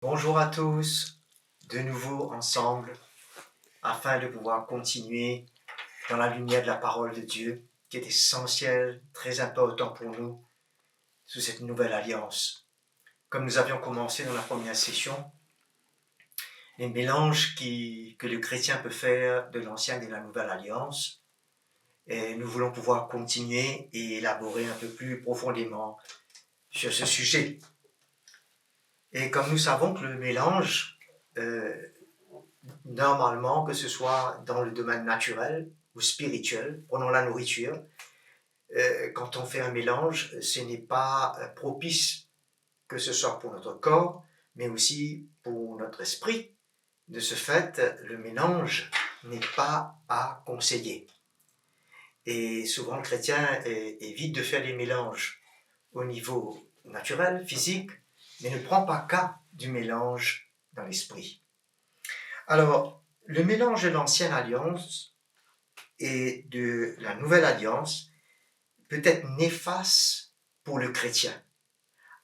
Bonjour à tous, de nouveau ensemble, afin de pouvoir continuer dans la lumière de la parole de Dieu, qui est essentielle, très important pour nous, sous cette nouvelle alliance. Comme nous avions commencé dans la première session, les mélanges que le chrétien peut faire de l'ancienne et de la nouvelle alliance, et nous voulons pouvoir continuer et élaborer un peu plus profondément sur ce sujet. Et comme nous savons que le mélange, normalement, que ce soit dans le domaine naturel ou spirituel, prenons la nourriture, quand on fait un mélange, ce n'est pas propice, que ce soit pour notre corps, mais aussi pour notre esprit. De ce fait, le mélange n'est pas à conseiller. Et souvent, le chrétien évite de faire des mélanges au niveau naturel, physique, mais ne prend pas cas du mélange dans l'esprit. Alors, le mélange de l'ancienne alliance et de la nouvelle alliance peut être néfaste pour le chrétien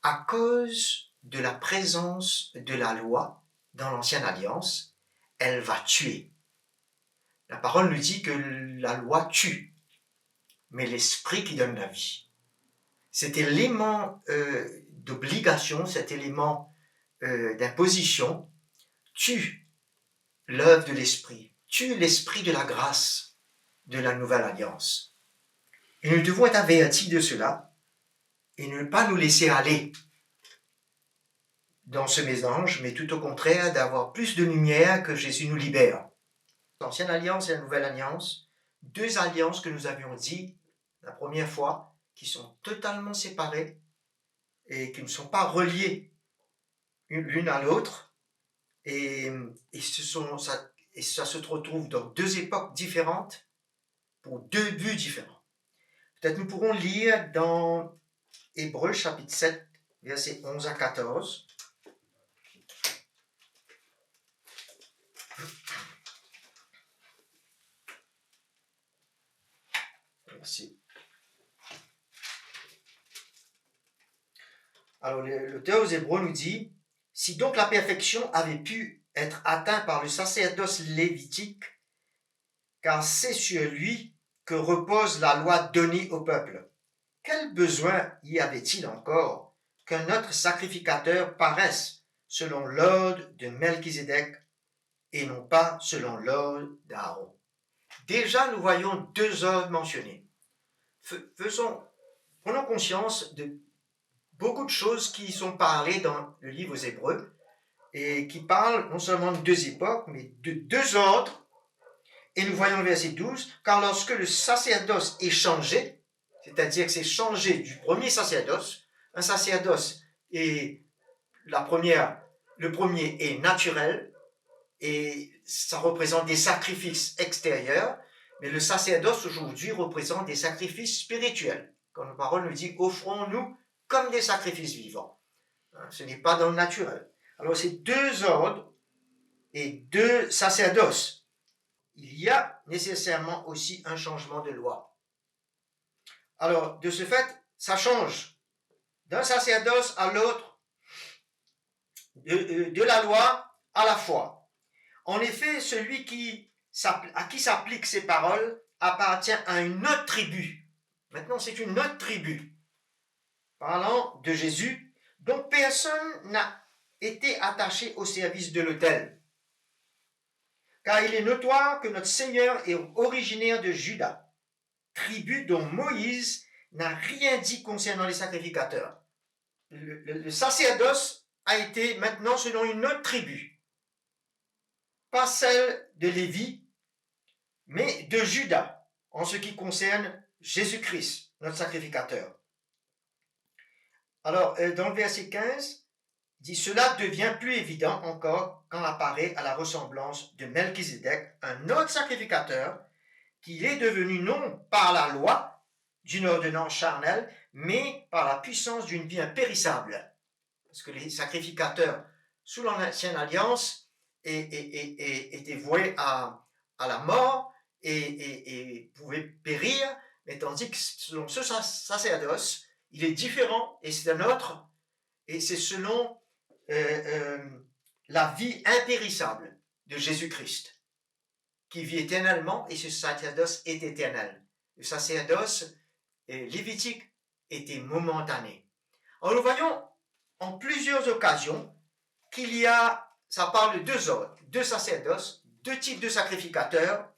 à cause de la présence de la loi dans l'ancienne alliance. Elle va tuer. La parole nous dit que la loi tue, mais l'esprit qui donne la vie. Cet élément d'obligation, cet élément d'imposition tue l'œuvre de l'esprit, tue l'esprit de la grâce de la nouvelle alliance. Et nous devons être avertis de cela et ne pas nous laisser aller dans ce mélange, mais tout au contraire d'avoir plus de lumière que Jésus nous libère. L'ancienne alliance et la nouvelle alliance, deux alliances que nous avions dit la première fois, qui sont totalement séparées et qui ne sont pas reliées l'une à l'autre, et ça se retrouve dans deux époques différentes pour deux buts différents. Peut-être nous pourrons lire dans Hébreux chapitre 7, versets 11 à 14. Merci. Alors, l'auteur aux Hébreux nous dit: si donc la perfection avait pu être atteinte par le sacerdoce lévitique, car c'est sur lui que repose la loi donnée au peuple, quel besoin y avait-il encore qu'un autre sacrificateur paraisse selon l'ordre de Melchizedek et non pas selon l'ordre d'Aaron? Déjà, nous voyons deux ordres mentionnés. Prenons conscience de beaucoup de choses qui sont parlées dans le livre aux Hébreux et qui parlent non seulement de deux époques, mais de deux ordres. Et nous voyons le verset 12, car lorsque le sacerdoce est changé, c'est-à-dire que c'est changé du premier sacerdoce, un sacerdoce est le premier est naturel et ça représente des sacrifices extérieurs, mais le sacerdoce aujourd'hui représente des sacrifices spirituels. Comme la parole nous dit, offrons-nous comme des sacrifices vivants. Ce n'est pas dans le naturel. Alors c'est deux ordres et deux sacerdoces. Il y a nécessairement aussi un changement de loi. Alors, de ce fait, ça change d'un sacerdoce à l'autre, de la loi à la foi. En effet, celui à qui s'appliquent ces paroles appartient à une autre tribu. Maintenant, c'est une autre tribu, parlant de Jésus, dont personne n'a été attaché au service de l'autel. Car il est notoire que notre Seigneur est originaire de Juda, tribu dont Moïse n'a rien dit concernant les sacrificateurs. Le sacerdoce a été maintenant selon une autre tribu, pas celle de Lévi, mais de Juda, en ce qui concerne Jésus-Christ, notre sacrificateur. Alors, dans le verset 15, dit: cela devient plus évident encore quand apparaît à la ressemblance de Melchizedek un autre sacrificateur, qu'il est devenu non par la loi d'une ordonnance charnelle, mais par la puissance d'une vie impérissable. Parce que les sacrificateurs sous l'ancienne alliance étaient voués à la mort et pouvaient périr, mais tandis que selon ce sacerdoce, il est différent et c'est un autre, et c'est selon la vie impérissable de Jésus-Christ, qui vit éternellement, et ce sacerdoce est éternel. Le sacerdoce lévitique était momentané. Alors nous voyons en plusieurs occasions qu'il y a, ça parle de deux ordres, deux sacerdoces, deux types de sacrificateurs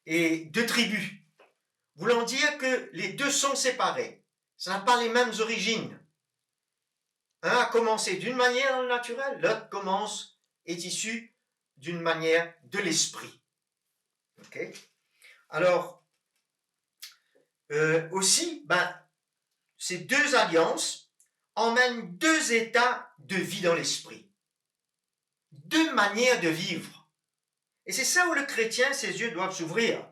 et deux tribus, voulant dire que les deux sont séparés. Ça n'a pas les mêmes origines. Un a commencé d'une manière dans le naturel, l'autre est issu d'une manière de l'esprit. Okay? Alors, aussi, ces deux alliances emmènent deux états de vie dans l'esprit, deux manières de vivre. Et c'est ça où le chrétien, ses yeux doivent s'ouvrir.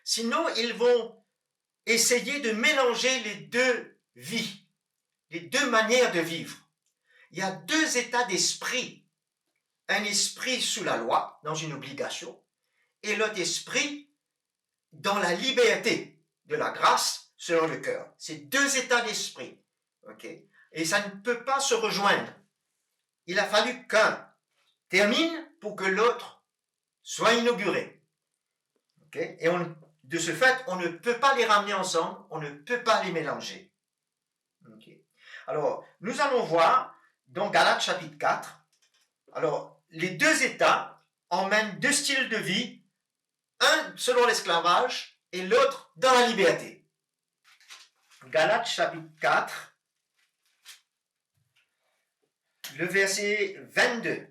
Sinon, ils vont essayer de mélanger les deux vies, les deux manières de vivre. Il y a deux états d'esprit. Un esprit sous la loi, dans une obligation, et l'autre esprit dans la liberté de la grâce selon le cœur. C'est deux états d'esprit. Okay? Et ça ne peut pas se rejoindre. Il a fallu qu'un termine pour que l'autre soit inauguré. Okay? Et de ce fait, on ne peut pas les ramener ensemble, on ne peut pas les mélanger. Okay? Alors, nous allons voir dans Galates chapitre 4, alors, les deux états emmènent deux styles de vie, un selon l'esclavage et l'autre dans la liberté. Galates chapitre 4, le verset 22.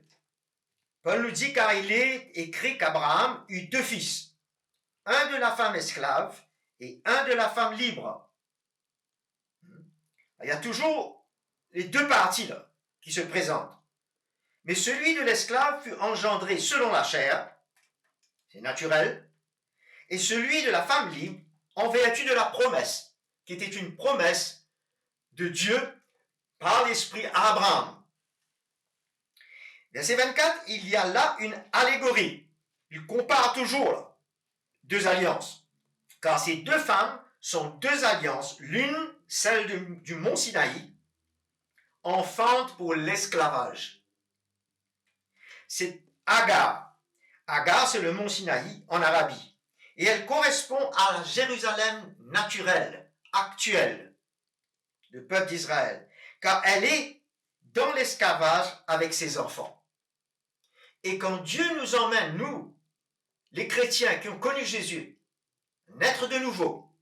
Paul nous dit, car il est écrit qu'Abraham eut deux fils, un de la femme esclave et un de la femme libre. Il y a toujours les deux parties là, qui se présentent. Mais celui de l'esclave fut engendré selon la chair, c'est naturel, et celui de la femme libre en vertu de la promesse, qui était une promesse de Dieu par l'Esprit à Abraham. Verset 24, il y a là une allégorie. Il compare toujours là, deux alliances, car ces deux femmes sont deux alliances, l'une, celle du mont Sinaï, enfante pour l'esclavage. C'est Agar. Agar, c'est le mont Sinaï en Arabie. Et elle correspond à la Jérusalem naturelle, actuelle, du peuple d'Israël. Car elle est dans l'esclavage avec ses enfants. Et quand Dieu nous emmène, nous, les chrétiens qui ont connu Jésus, naître de nouveau,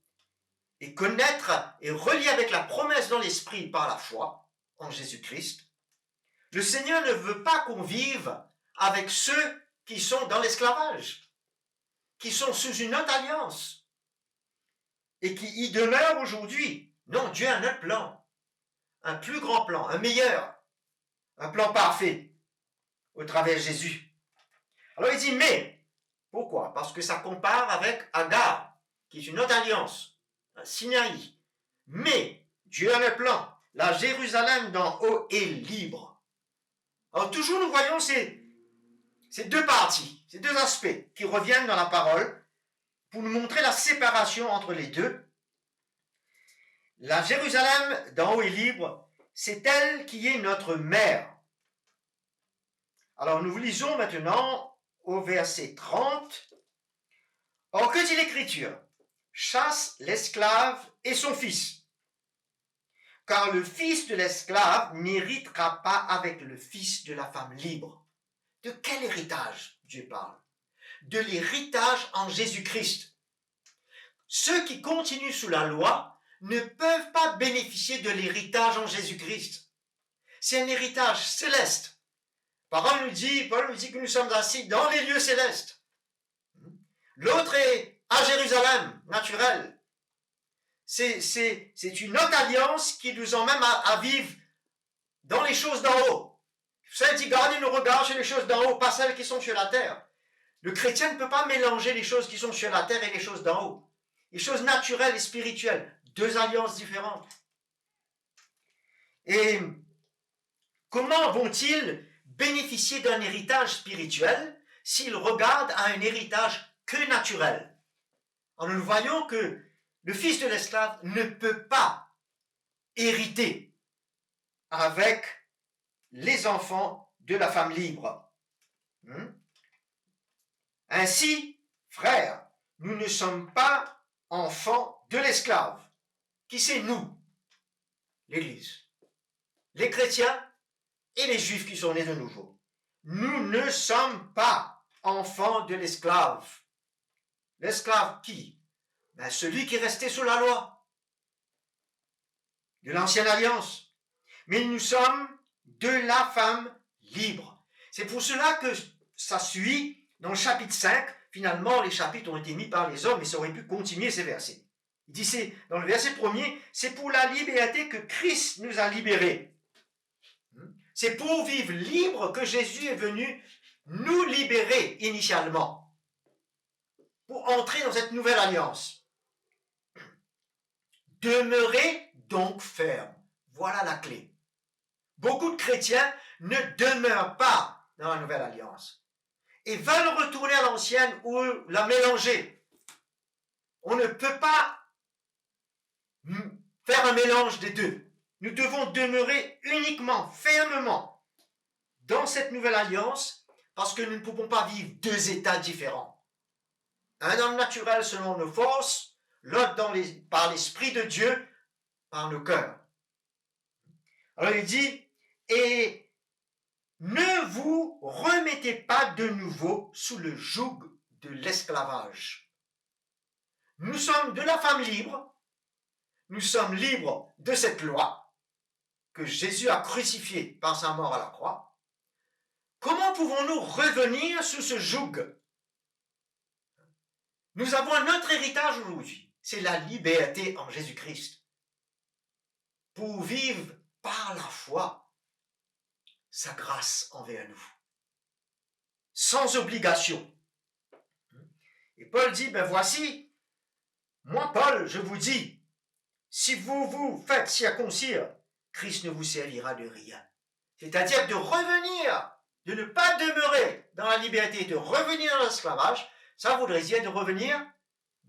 et connaître et relier avec la promesse dans l'esprit par la foi en Jésus-Christ, le Seigneur ne veut pas qu'on vive avec ceux qui sont dans l'esclavage, qui sont sous une autre alliance et qui y demeurent aujourd'hui. Non, Dieu a un autre plan, un plus grand plan, un meilleur, un plan parfait au travers de Jésus. Alors il dit, mais, pourquoi? Parce que ça compare avec Agar, qui est une autre alliance, un Sinaï. Mais, Dieu a un plan, la Jérusalem d'en haut est libre. Alors toujours nous voyons ces deux parties, ces deux aspects qui reviennent dans la parole pour nous montrer la séparation entre les deux. La Jérusalem d'en haut est libre, c'est elle qui est notre mère. Alors nous lisons maintenant au verset 30. Or que dit l'Écriture? Chasse l'esclave et son fils. Car le fils de l'esclave n'héritera pas avec le fils de la femme libre. De quel héritage Dieu parle? De l'héritage en Jésus-Christ. Ceux qui continuent sous la loi ne peuvent pas bénéficier de l'héritage en Jésus-Christ. C'est un héritage céleste. Paul nous dit que nous sommes assis dans les lieux célestes. L'autre est à Jérusalem, naturel. C'est une autre alliance qui nous emmène à vivre dans les choses d'en haut. Celle dit, gardez nos regards sur les choses d'en haut, pas celles qui sont sur la terre. Le chrétien ne peut pas mélanger les choses qui sont sur la terre et les choses d'en haut. Les choses naturelles et spirituelles. Deux alliances différentes. Et comment vont-ils bénéficier d'un héritage spirituel s'ils regardent à un héritage que naturel? Alors nous voyons que le fils de l'esclave ne peut pas hériter avec les enfants de la femme libre. Ainsi, frères, nous ne sommes pas enfants de l'esclave. Qui c'est nous? L'Église. Les chrétiens et les juifs qui sont nés de nouveau. Nous ne sommes pas enfants de l'esclave. L'esclave qui? Celui qui restait sous la loi de l'ancienne alliance. Mais nous sommes de la femme libre. C'est pour cela que ça suit dans le chapitre 5. Finalement, les chapitres ont été mis par les hommes, mais ça aurait pu continuer ces versets. Il dit, c'est dans le verset premier, c'est pour la liberté que Christ nous a libérés. C'est pour vivre libre que Jésus est venu nous libérer initialement, pour entrer dans cette nouvelle alliance. Demeurez donc ferme. Voilà la clé. Beaucoup de chrétiens ne demeurent pas dans la nouvelle alliance et veulent retourner à l'ancienne ou la mélanger. On ne peut pas faire un mélange des deux. Nous devons demeurer uniquement, fermement, dans cette nouvelle alliance parce que nous ne pouvons pas vivre deux états différents. Un dans le naturel selon nos forces, l'autre par l'Esprit de Dieu, par nos cœurs. Alors il dit, et ne vous remettez pas de nouveau sous le joug de l'esclavage. Nous sommes de la femme libre, nous sommes libres de cette loi que Jésus a crucifiée par sa mort à la croix. Comment pouvons-nous revenir sous ce joug? Nous avons un autre héritage aujourd'hui, c'est la liberté en Jésus-Christ. Pour vivre par la foi sa grâce envers nous, sans obligation. Et Paul dit, voici, moi Paul, je vous dis, si vous vous faites circoncire, Christ ne vous servira de rien. C'est-à-dire de revenir, de ne pas demeurer dans la liberté, de revenir dans l'esclavage, ça voudrait dire de revenir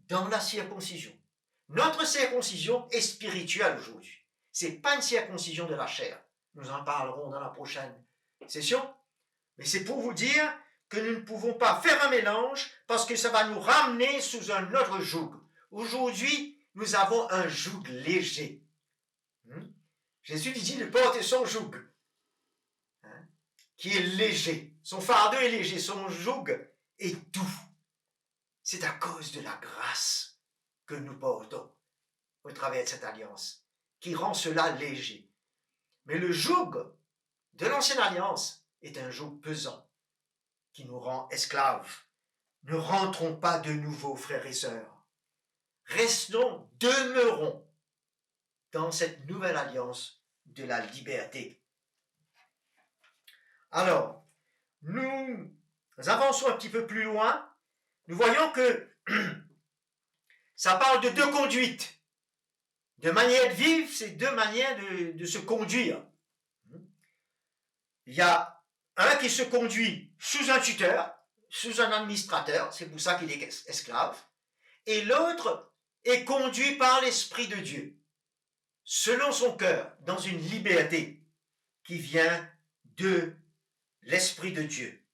dans la circoncision. Notre circoncision est spirituelle aujourd'hui. C'est pas une circoncision de la chair. Nous en parlerons dans la prochaine session. Mais c'est pour vous dire que nous ne pouvons pas faire un mélange parce que ça va nous ramener sous un autre joug. Aujourd'hui, nous avons un joug léger. Jésus dit de porter son joug, qui est léger. Son fardeau est léger, son joug est doux. C'est à cause de la grâce que nous portons au travers de cette alliance, qui rend cela léger. Mais le joug de l'ancienne alliance est un joug pesant, qui nous rend esclaves. Ne rentrons pas de nouveau, frères et sœurs. Restons, demeurons dans cette nouvelle alliance de la liberté. Alors, nous avançons un petit peu plus loin. Nous voyons que ça parle de deux conduites. De manière de vivre, c'est deux manières de se conduire. Il y a un qui se conduit sous un tuteur, sous un administrateur, c'est pour ça qu'il est esclave, et l'autre est conduit par l'Esprit de Dieu, selon son cœur, dans une liberté qui vient de l'Esprit de Dieu,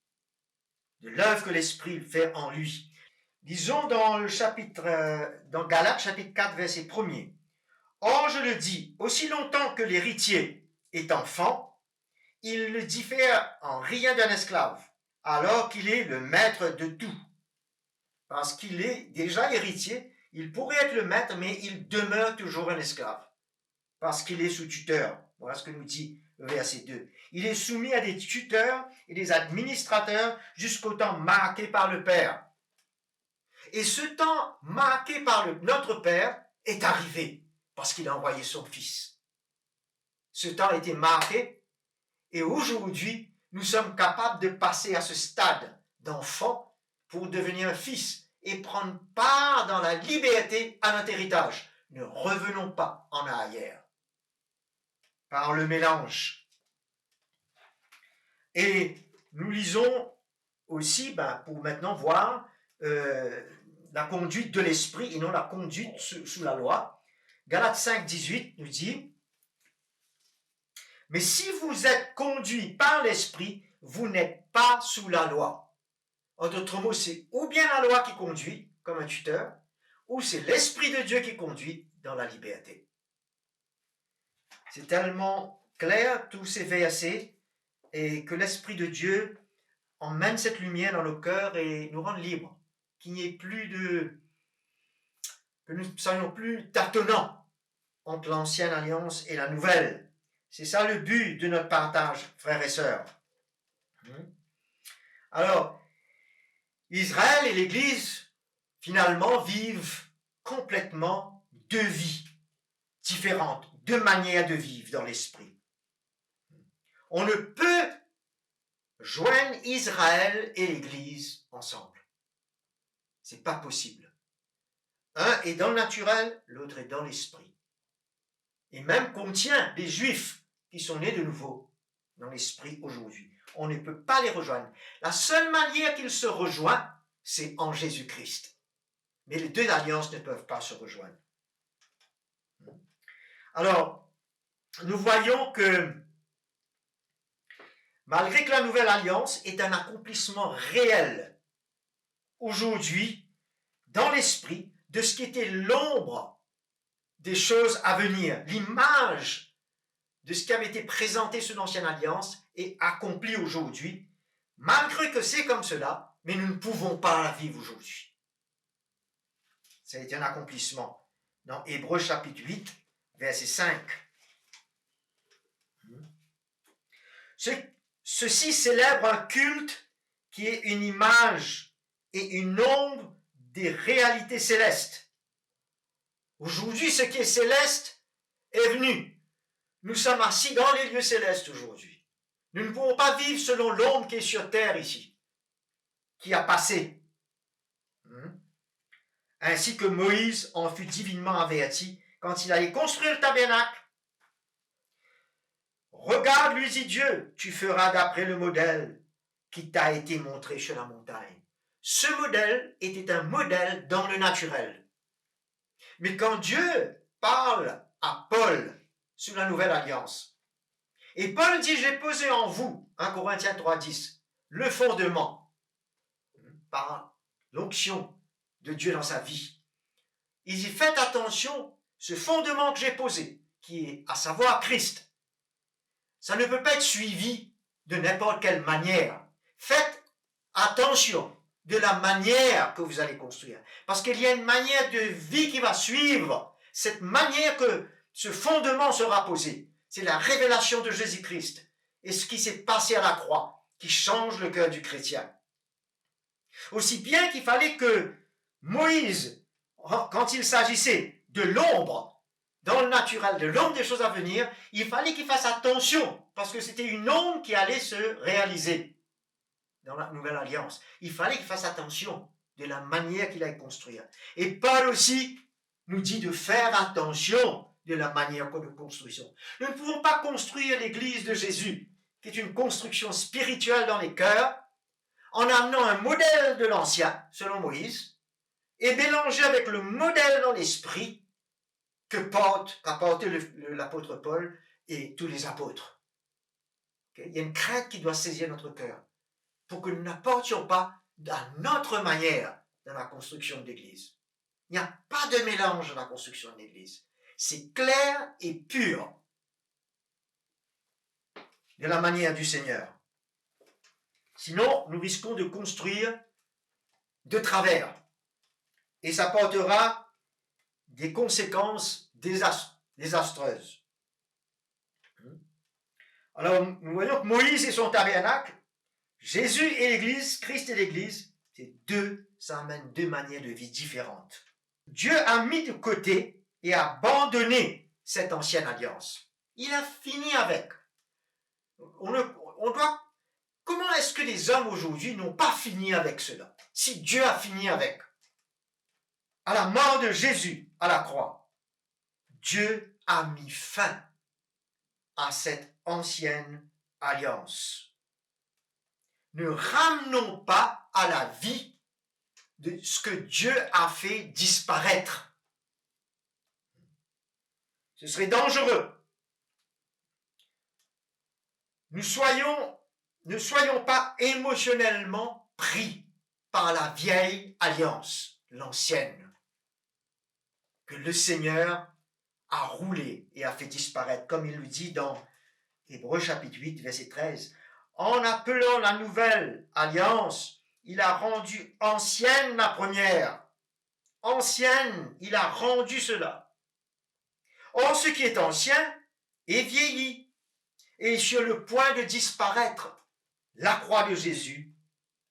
de l'œuvre que l'Esprit fait en lui. Disons dans dans Galates chapitre 4, verset 1er. Or, je le dis, aussi longtemps que l'héritier est enfant, il ne diffère en rien d'un esclave, alors qu'il est le maître de tout. Parce qu'il est déjà héritier, il pourrait être le maître, mais il demeure toujours un esclave. Parce qu'il est sous tuteur. Voilà ce que nous dit le verset 2. Il est soumis à des tuteurs et des administrateurs jusqu'au temps marqué par le Père. Et ce temps marqué par notre Père est arrivé parce qu'il a envoyé son Fils. Ce temps a été marqué et aujourd'hui, nous sommes capables de passer à ce stade d'enfant pour devenir un fils et prendre part dans la liberté à notre héritage. Ne revenons pas en arrière par le mélange. Et nous lisons aussi, pour maintenant voir la conduite de l'esprit et non la conduite sous la loi. Galates 5, 18 nous dit « Mais si vous êtes conduits par l'esprit, vous n'êtes pas sous la loi. En d'autres mots, c'est ou bien la loi qui conduit, comme un tuteur, ou c'est l'Esprit de Dieu qui conduit dans la liberté. C'est tellement clair, tous ces versets, et que l'Esprit de Dieu emmène cette lumière dans nos cœurs et nous rende libres. Qu'il n'y ait plus que nous ne soyons plus tâtonnants entre l'ancienne alliance et la nouvelle. C'est ça le but de notre partage, frères et sœurs. Alors, Israël et l'Église, finalement, vivent complètement deux vies différentes, deux manières de vivre dans l'esprit. On ne peut joindre Israël et l'Église ensemble. C'est pas possible. Un est dans le naturel, l'autre est dans l'esprit. Et même contient des Juifs qui sont nés de nouveau dans l'esprit aujourd'hui. On ne peut pas les rejoindre. La seule manière qu'ils se rejoignent, c'est en Jésus-Christ. Mais les deux alliances ne peuvent pas se rejoindre. Alors, nous voyons que malgré que la nouvelle alliance est un accomplissement réel aujourd'hui dans l'esprit de ce qui était l'ombre des choses à venir, l'image de ce qui avait été présenté sous l'ancienne alliance est accompli aujourd'hui, malgré que c'est comme cela, mais nous ne pouvons pas la vivre aujourd'hui. Ça a été un accomplissement dans Hébreux chapitre 8, verset 5. Ceci célèbre un culte qui est une image et une ombre des réalités célestes. Aujourd'hui, ce qui est céleste est venu. Nous sommes assis dans les lieux célestes aujourd'hui. Nous ne pouvons pas vivre selon l'ombre qui est sur terre ici, qui a passé. Ainsi que Moïse en fut divinement averti quand il allait construire le tabernacle. Regarde, lui dit Dieu, tu feras d'après le modèle qui t'a été montré sur la montagne. Ce modèle était un modèle dans le naturel. Mais quand Dieu parle à Paul sous la nouvelle alliance, et Paul dit, j'ai posé en vous, 1 Corinthiens 3,10, le fondement, par l'onction de Dieu dans sa vie. Il dit, faites attention, ce fondement que j'ai posé, qui est à savoir Christ, ça ne peut pas être suivi de n'importe quelle manière. Faites attention de la manière que vous allez construire. Parce qu'il y a une manière de vie qui va suivre cette manière que ce fondement sera posé. C'est la révélation de Jésus-Christ et ce qui s'est passé à la croix qui change le cœur du chrétien. Aussi bien qu'il fallait que Moïse, quand il s'agissait de l'ombre, dans le naturel, de l'ombre des choses à venir, il fallait qu'il fasse attention, parce que c'était une ombre qui allait se réaliser dans la nouvelle alliance. Il fallait qu'il fasse attention de la manière qu'il allait construire. Et Paul aussi nous dit de faire attention de la manière que nous construisons. Nous ne pouvons pas construire l'église de Jésus, qui est une construction spirituelle dans les cœurs, en amenant un modèle de l'ancien, selon Moïse, et mélanger avec le modèle dans l'esprit, qu'a porté l'apôtre Paul et tous les apôtres. Okay? Il y a une crainte qui doit saisir notre cœur pour que nous n'apportions pas à notre manière dans la construction de l'Église. Il n'y a pas de mélange dans la construction de l'Église. C'est clair et pur de la manière du Seigneur. Sinon, nous risquons de construire de travers et ça portera des conséquences désastreuses. Alors, nous voyons que Moïse et son tabernacle, Jésus et l'Église, Christ et l'Église, ça amène deux manières de vie différentes. Dieu a mis de côté et abandonné cette ancienne alliance. Il a fini avec. Comment est-ce que les hommes aujourd'hui n'ont pas fini avec cela? Si Dieu a fini avec. À la mort de Jésus à la croix, Dieu a mis fin à cette ancienne alliance. Ne ramenons pas à la vie de ce que Dieu a fait disparaître. Ce serait dangereux. Nous soyons ne soyons pas émotionnellement pris par la vieille alliance, l'ancienne, que le Seigneur a roulé et a fait disparaître, comme il le dit dans Hébreux chapitre 8, verset 13. En appelant la nouvelle alliance, il a rendu ancienne la première. Ancienne, il a rendu cela. Or, ce qui est ancien est vieilli et sur le point de disparaître. La croix de Jésus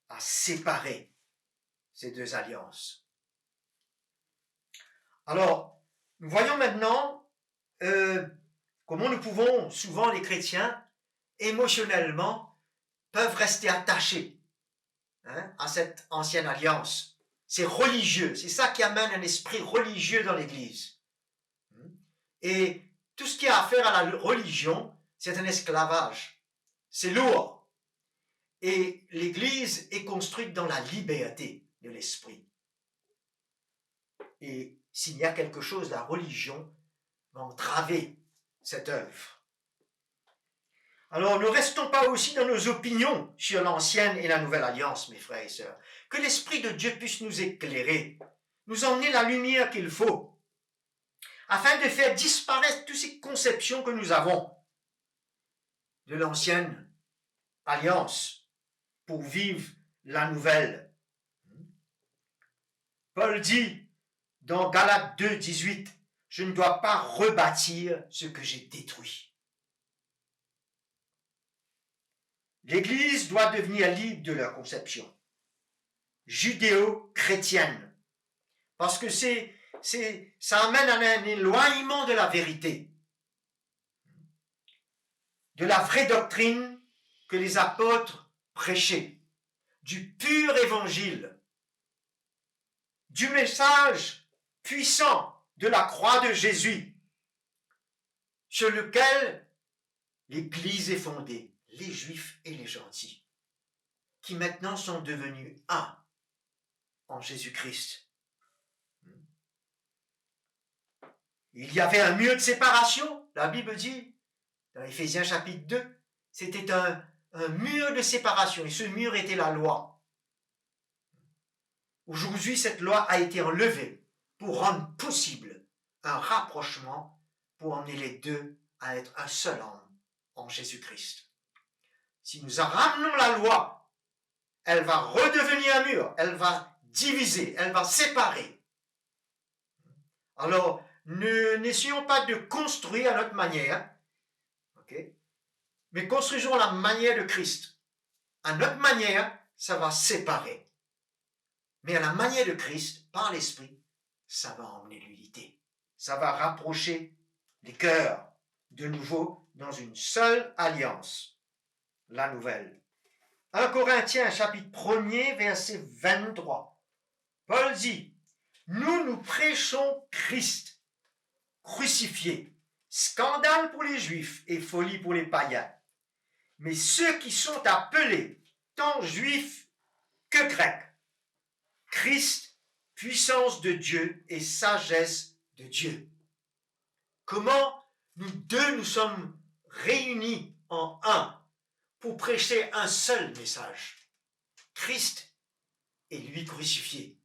a séparé ces deux alliances. Alors, nous voyons maintenant comment nous pouvons, souvent les chrétiens, émotionnellement, peuvent rester attachés à cette ancienne alliance. C'est religieux, c'est ça qui amène un esprit religieux dans l'Église. Et tout ce qui a affaire à la religion, c'est un esclavage. C'est lourd. Et l'Église est construite dans la liberté de l'esprit. Et s'il y a quelque chose, la religion va entraver cette œuvre. Alors, ne restons pas aussi dans nos opinions sur l'ancienne et la nouvelle alliance, mes frères et sœurs. Que l'Esprit de Dieu puisse nous éclairer, nous emmener la lumière qu'il faut, afin de faire disparaître toutes ces conceptions que nous avons de l'ancienne alliance pour vivre la nouvelle. Paul dit dans Galates 2, 18, « Je ne dois pas rebâtir ce que j'ai détruit. » L'Église doit devenir libre de leur conception judéo-chrétienne, parce que ça amène à un éloignement de la vérité, de la vraie doctrine que les apôtres prêchaient, du pur évangile, du message puissant de la croix de Jésus, sur lequel l'Église est fondée, les Juifs et les gentils, qui maintenant sont devenus un en Jésus-Christ. Il y avait un mur de séparation, la Bible dit, dans Éphésiens chapitre 2, c'était un mur de séparation, et ce mur était la loi. Aujourd'hui, cette loi a été enlevée pour rendre possible un rapprochement, pour emmener les deux à être un seul homme en Jésus-Christ. Si nous ramenons la loi, elle va redevenir un mur, elle va diviser, elle va séparer. Alors, n'essayons pas de construire à notre manière, mais construisons la manière de Christ. À notre manière, ça va séparer. Mais à la manière de Christ, par l'Esprit, ça va emmener l'unité. Ça va rapprocher les cœurs de nouveau dans une seule alliance, la nouvelle. 1 Corinthiens chapitre 1er, verset 23. Paul dit, « Nous prêchons Christ crucifié, scandale pour les Juifs et folie pour les païens. Mais ceux qui sont appelés, tant Juifs que Grecs, Christ, puissance de Dieu et sagesse de Dieu. » Comment nous deux nous sommes réunis en un pour prêcher un seul message. Christ et lui crucifié.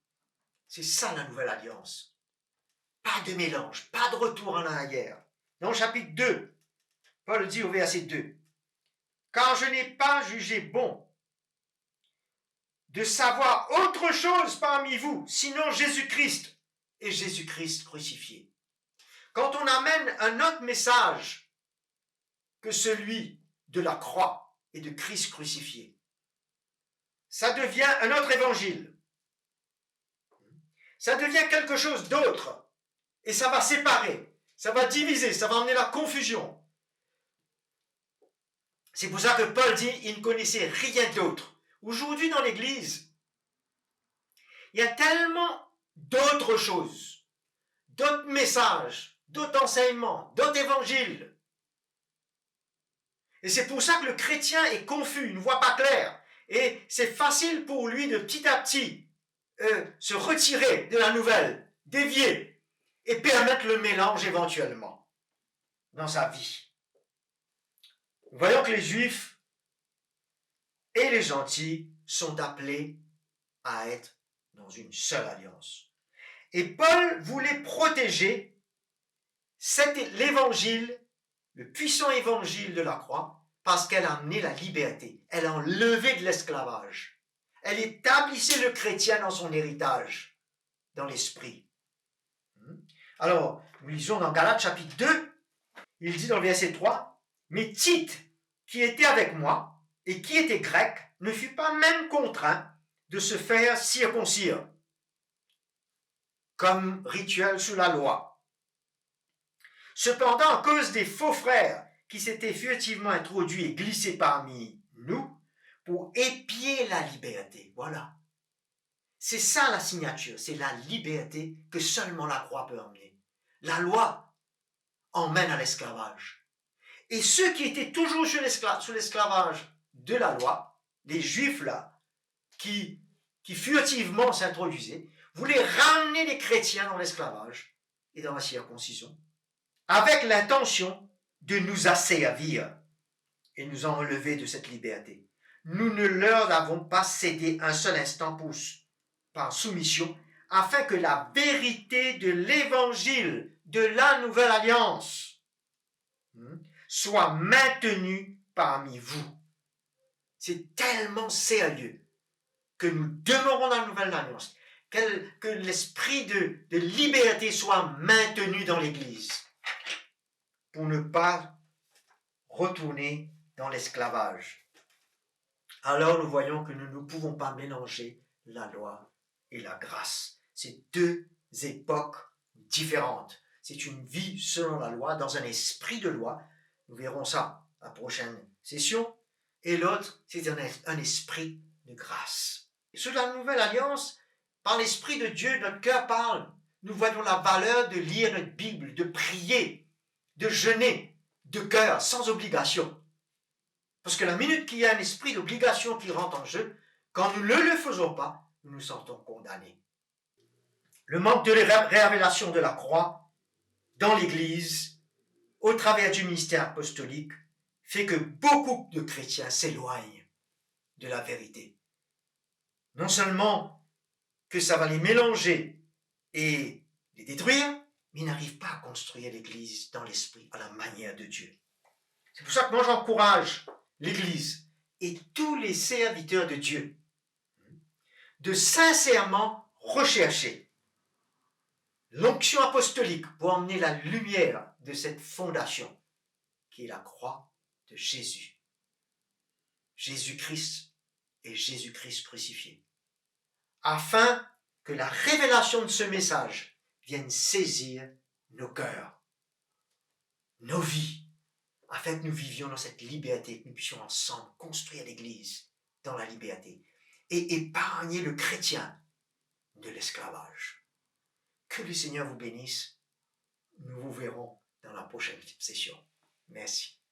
C'est ça la nouvelle alliance. Pas de mélange, pas de retour en arrière. Dans le chapitre 2, Paul dit au verset 2, « Car je n'ai pas jugé bon de savoir autre chose parmi vous, sinon Jésus-Christ et Jésus-Christ crucifié. » Quand on amène un autre message que celui de la croix et de Christ crucifié, ça devient un autre évangile. Ça devient quelque chose d'autre. Et ça va séparer, ça va diviser, ça va emmener la confusion. C'est pour ça que Paul dit, il ne connaissait rien d'autre. Aujourd'hui dans l'Église, il y a tellement d'autres choses, d'autres messages, d'autres enseignements, d'autres évangiles. Et c'est pour ça que le chrétien est confus, il ne voit pas clair. Et c'est facile pour lui de petit à petit se retirer de la nouvelle, dévier, et permettre le mélange éventuellement dans sa vie. Nous voyons que les Juifs et les gentils sont appelés à être dans une seule alliance. Et Paul voulait protéger l'évangile, le puissant évangile de la croix, parce qu'elle a amené la liberté. Elle a enlevé de l'esclavage. Elle établissait le chrétien dans son héritage, dans l'esprit. Alors, nous lisons dans Galates chapitre 2, il dit dans le verset 3, « Mais Tite, qui était avec moi, et qui était grec, ne fut pas même contraint de se faire circoncire, comme rituel sous la loi. Cependant, à cause des faux frères qui s'étaient furtivement introduits et glissés parmi nous, pour épier la liberté. » Voilà. C'est ça la signature, c'est la liberté que seulement la croix peut emmener. La loi emmène à l'esclavage. Et ceux qui étaient toujours sous l'esclavage de la loi, les juifs là, qui furtivement s'introduisaient, voulaient ramener les chrétiens dans l'esclavage et dans la circoncision, avec l'intention de nous asservir et nous enlever de cette liberté. Nous ne leur avons pas cédé un seul instant par soumission, afin que la vérité de l'évangile de la nouvelle alliance soit maintenue parmi vous. C'est tellement sérieux que nous demeurons dans la nouvelle alliance, que l'esprit de liberté soit maintenu dans l'Église, pour ne pas retourner dans l'esclavage. Alors nous voyons que nous ne pouvons pas mélanger la loi et la grâce. C'est deux époques différentes. C'est une vie selon la loi, dans un esprit de loi. Nous verrons ça à la prochaine session. Et l'autre, c'est un esprit de grâce. Sous la nouvelle alliance, par l'esprit de Dieu, notre cœur parle. Nous voyons la valeur de lire notre Bible, de prier, de jeûner, de cœur, sans obligation. Parce que la minute qu'il y a un esprit d'obligation qui rentre en jeu, quand nous ne le faisons pas, nous nous sentons condamnés. Le manque de révélation de la croix dans l'Église, au travers du ministère apostolique, fait que beaucoup de chrétiens s'éloignent de la vérité. Non seulement que ça va les mélanger et les détruire, mais ils n'arrivent pas à construire l'Église dans l'esprit, à la manière de Dieu. C'est pour ça que moi j'encourage l'Église et tous les serviteurs de Dieu de sincèrement rechercher l'onction apostolique pour emmener la lumière de cette fondation qui est la croix de Jésus. Jésus-Christ et Jésus-Christ crucifié. Afin que la révélation de ce message vienne saisir nos cœurs, nos vies, afin que nous vivions dans cette liberté, que nous puissions ensemble construire l'Église dans la liberté et épargner le chrétien de l'esclavage. Que le Seigneur vous bénisse. Nous vous verrons dans la prochaine session. Merci.